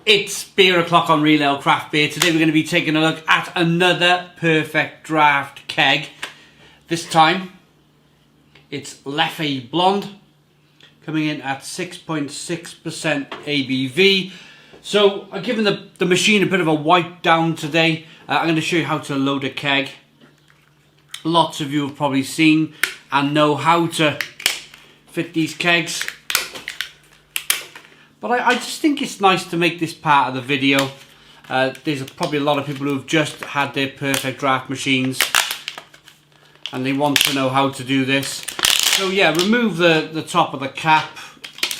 It's beer o'clock on Real Ale Craft Beer. Today we're going to be taking a look at another perfect draft keg. This time it's Leffe Blond, coming in at 6.6% ABV. So I've given the machine a bit of a wipe down today. I'm going to show you how to load a keg. Lots of you have probably seen and know how to fit these kegs. But I just think it's nice to make this part of the video. There's probably a lot of people who have just had their perfect draft machines and they want to know how to do this. So yeah, remove the top of the cap,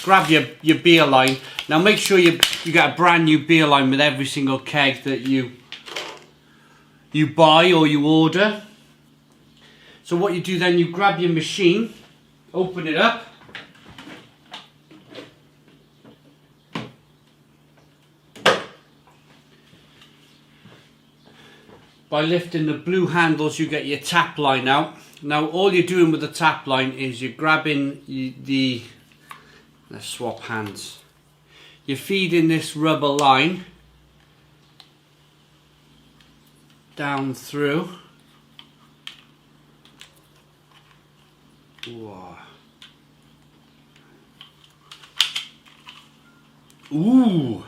grab your beer line. Now make sure you get a brand new beer line with every single keg that you buy or you order. So what you do then, you grab your machine, open it up. By lifting the blue handles, you get your tap line out. Now all you're doing with the tap line is you're grabbing let's swap hands. You're feeding this rubber line down through. Whoa. Ooh.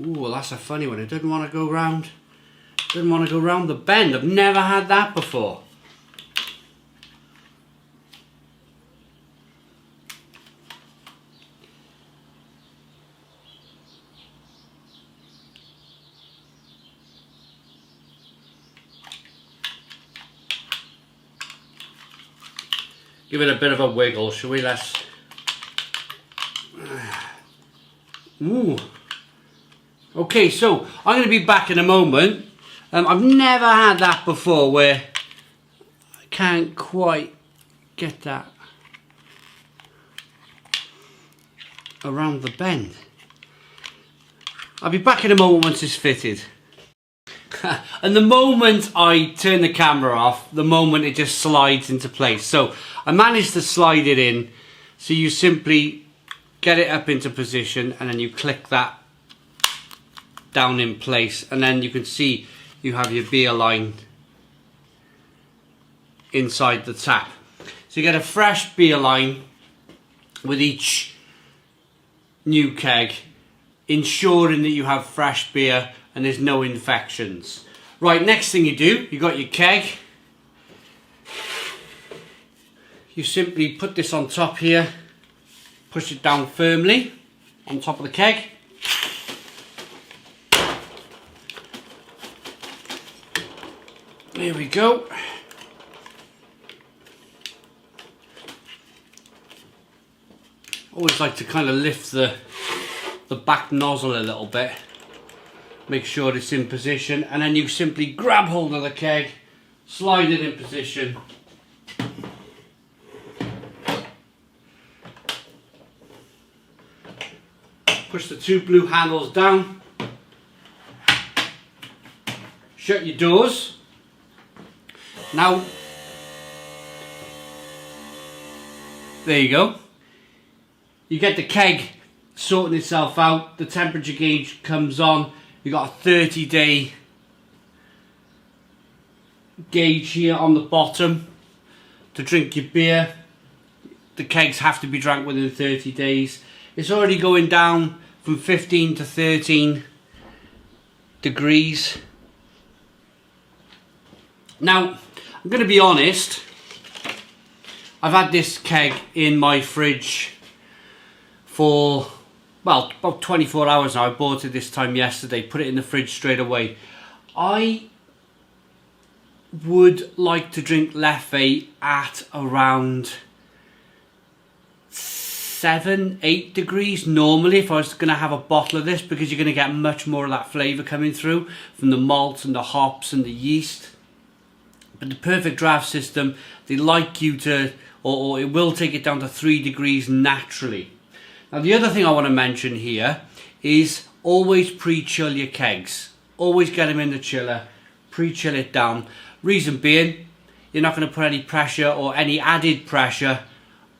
Ooh, well that's a funny one. It didn't want to go round. Didn't want to go round the bend. I've never had that before. Give it a bit of a wiggle, shall we? Let's. Ooh. Okay, so I'm going to be back in a moment. I've never had that before where I can't quite get that around the bend. I'll be back in a moment once it's fitted. And the moment I turn the camera off, the moment it just slides into place. So I managed to slide it in. So you simply get it up into position and then you click that down in place, and then you can see you have your beer line inside the tap. So you get a fresh beer line with each new keg, ensuring that you have fresh beer and there's no infections. Right, next thing you do, you got your keg. You simply put this on top here, push it down firmly on top of the keg. There we go. Always like to kind of lift the back nozzle a little bit. Make sure it's in position, and then you simply grab hold of the keg, slide it in position. Push the two blue handles down. Shut your doors. Now, there you go. You get the keg sorting itself out. The temperature gauge comes on. You got a 30-day gauge here on the bottom to drink your beer. The kegs have to be drank within 30 days. It's already going down from 15 to 13 degrees. Now, I'm going to be honest, I've had this keg in my fridge for, well, about 24 hours now. I bought it this time yesterday, put it in the fridge straight away. I would like to drink Leffe at around 7-8 degrees normally if I was going to have a bottle of this, because you're going to get much more of that flavour coming through from the malt and the hops and the yeast. But the perfect draft system, they like you to, or it will take it down to 3 degrees naturally. Now the other thing I want to mention here is always pre-chill your kegs. Always get them in the chiller, pre-chill it down. Reason being, you're not going to put any pressure or any added pressure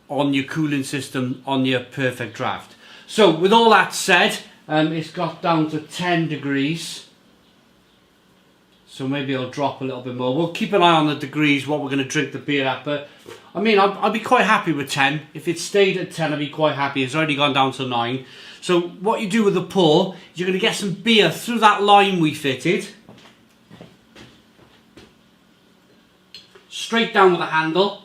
on your cooling system on your perfect draft. So with all that said, it's got down to 10 degrees. So maybe it'll drop a little bit more. We'll keep an eye on the degrees, what we're going to drink the beer at. But I mean, I'd be quite happy with 10. If it stayed at 10, I'd be quite happy. It's already gone down to 9. So what you do with the pour, is you're going to get some beer through that line we fitted. Straight down with the handle.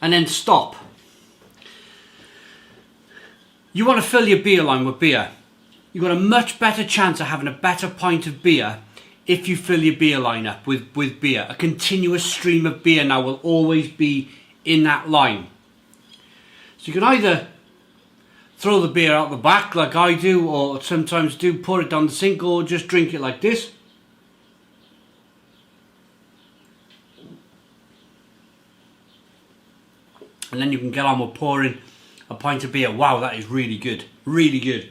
And then stop. You want to fill your beer line with beer. You've got a much better chance of having a better pint of beer if you fill your beer line up with beer. A continuous stream of beer now will always be in that line. So you can either throw the beer out the back like I do, or sometimes do, pour it down the sink, or just drink it like this. And then you can get on with pouring a pint of beer. Wow, that is really good. Really good.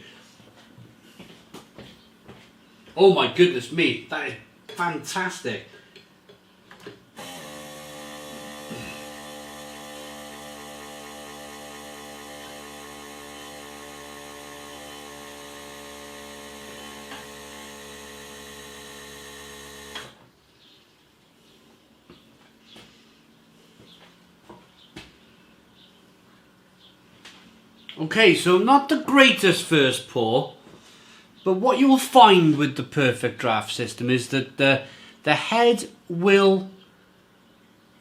Oh my goodness me, that is fantastic. Okay, so not the greatest first pour, but what you will find with the perfect draft system is that the head will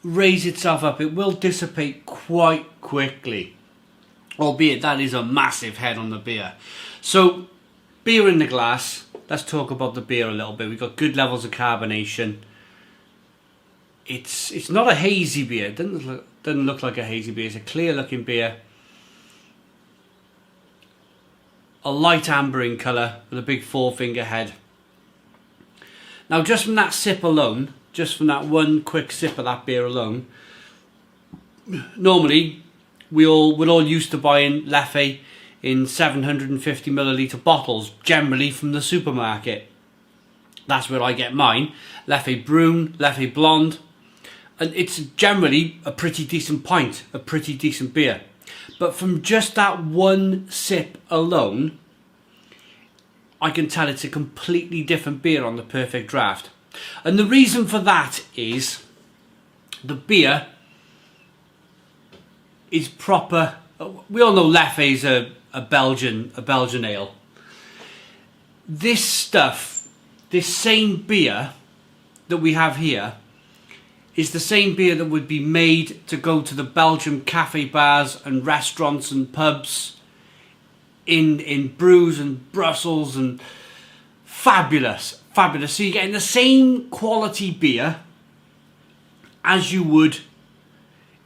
raise itself up. It will dissipate quite quickly, albeit that is a massive head on the beer. So beer in the glass. Let's talk about the beer a little bit. We've got good levels of carbonation. It's not a hazy beer. It doesn't look like a hazy beer. It's a clear looking beer. A light amber in colour with a big forefinger head. Now just from that sip alone, just from that one quick sip of that beer alone, normally we're all used to buying Leffe in 750ml bottles, generally from the supermarket. That's where I get mine. Leffe Brune, Leffe Blond, and it's generally a pretty decent pint, a pretty decent beer. But from just that one sip alone, I can tell it's a completely different beer on the perfect draft. And the reason for that is the beer is proper. We all know Leffe is a Belgian ale. This stuff, this same beer that we have here, is the same beer that would be made to go to the Belgian cafe bars and restaurants and pubs in Bruges and Brussels, and fabulous. So you're getting the same quality beer as you would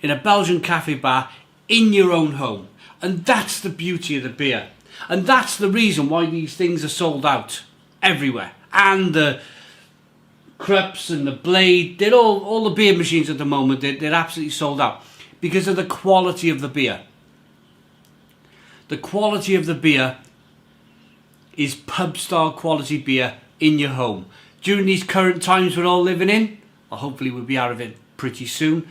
in a Belgian cafe bar in your own home. And that's the beauty of the beer. And that's the reason why these things are sold out everywhere. And the Krups and the Blade, they're all the beer machines at the moment, they're absolutely sold out because of the quality of the beer. The quality of the beer is pub style quality beer in your home. During these current times we're all living in, well, hopefully we'll be out of it pretty soon,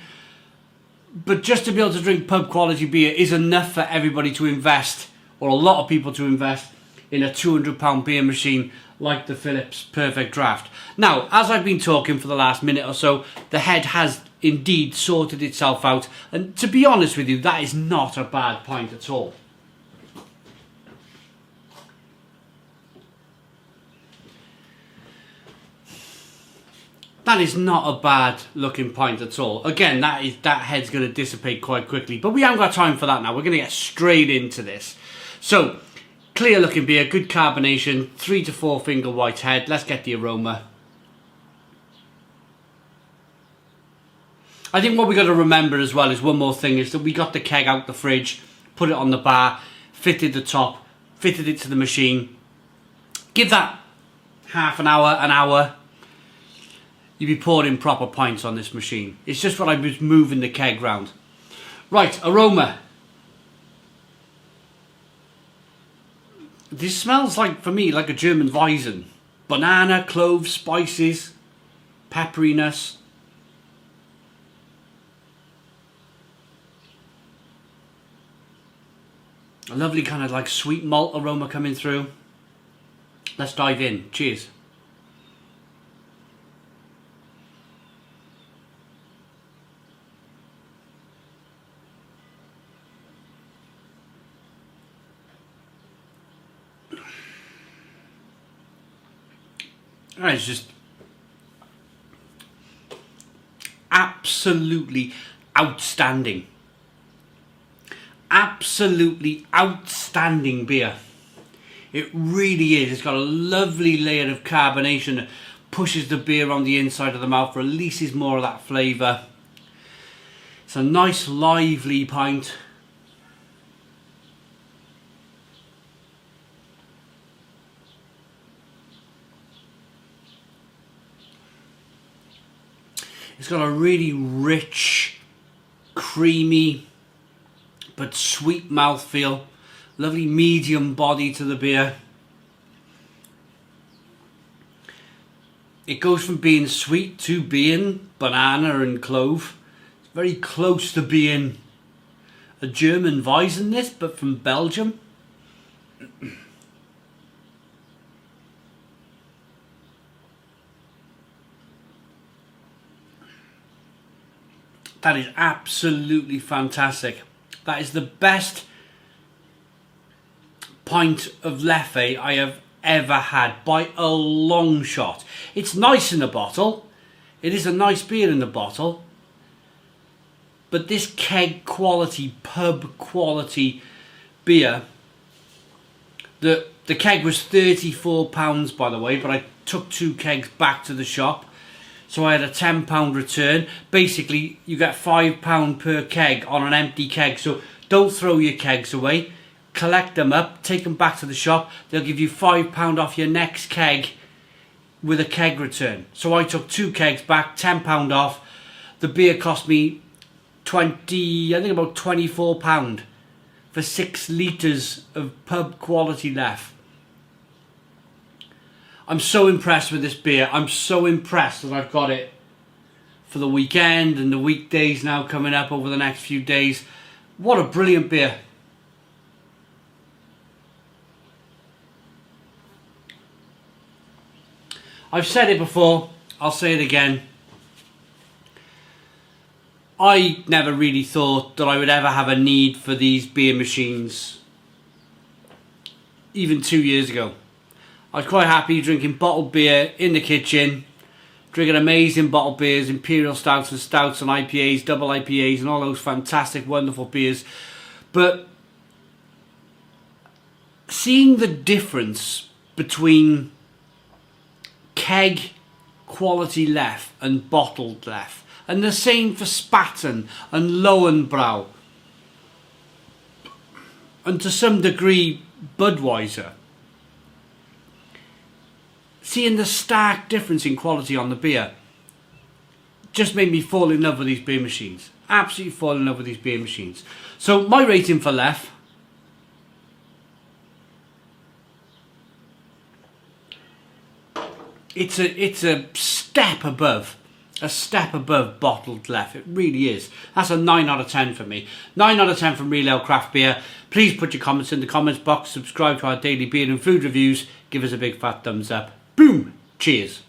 but just to be able to drink pub quality beer is enough for everybody to invest, or a lot of people to invest, in a £200 beer machine like the Philips Perfect Draft. Now, as I've been talking for the last minute or so, the head has indeed sorted itself out, and to be honest with you, that is not a bad pint at all. That is not a bad looking pint at all. Again, that head's going to dissipate quite quickly, but we haven't got time for that now. We're going to get straight into this. So, clear looking beer, good carbonation, 3 to 4 finger white head. Let's get the aroma. I think what we got to remember as well is one more thing, is that we got the keg out the fridge, put it on the bar, fitted the top, fitted it to the machine. Give that half an hour. You'd be pouring proper pints on this machine. It's just what I was moving the keg round. Right, aroma. This smells like, for me, like a German Weizen. Banana, cloves, spices, pepperiness. A lovely kind of like sweet malt aroma coming through. Let's dive in. Cheers. It's just absolutely outstanding. Absolutely outstanding beer. It really is. It's got a lovely layer of carbonation that pushes the beer on the inside of the mouth, releases more of that flavour. It's a nice lively pint. It's got a really rich, creamy, but sweet mouthfeel. Lovely medium body to the beer. It goes from being sweet to being banana and clove. It's very close to being a German Weizen, this, but from Belgium. That is absolutely fantastic. That is the best pint of Leffe I have ever had by a long shot. It's nice in the bottle. It is a nice beer in the bottle. But this keg quality, pub quality beer, the keg was £34 by the way, but I took 2 kegs back to the shop. So I had a £10 return. Basically, you get £5 per keg on an empty keg. So don't throw your kegs away. Collect them up, take them back to the shop. They'll give you £5 off your next keg with a keg return. So I took 2 kegs back, £10 off. The beer cost me I think about £24 for 6 litres of pub quality Leffe. I'm so impressed with this beer. I'm so impressed that I've got it for the weekend and the weekdays now coming up over the next few days. What a brilliant beer. I've said it before, I'll say it again. I never really thought that I would ever have a need for these beer machines, even 2 years ago. I was quite happy drinking bottled beer in the kitchen, drinking amazing bottled beers, imperial stouts and IPAs, double IPAs and all those fantastic, wonderful beers. But seeing the difference between keg quality Leffe and bottled Leffe, and the same for Spaten and Lowenbrau, and to some degree Budweiser, seeing the stark difference in quality on the beer just made me fall in love with these beer machines. Absolutely fall in love with these beer machines. So my rating for Leffe, it's a step above bottled Leffe. It really is. That's a 9 out of 10 for me. 9 out of 10 from Real Ale Craft Beer. Please put your comments in the comments box. Subscribe to our daily beer and food reviews. Give us a big fat thumbs up. Boom. Cheers.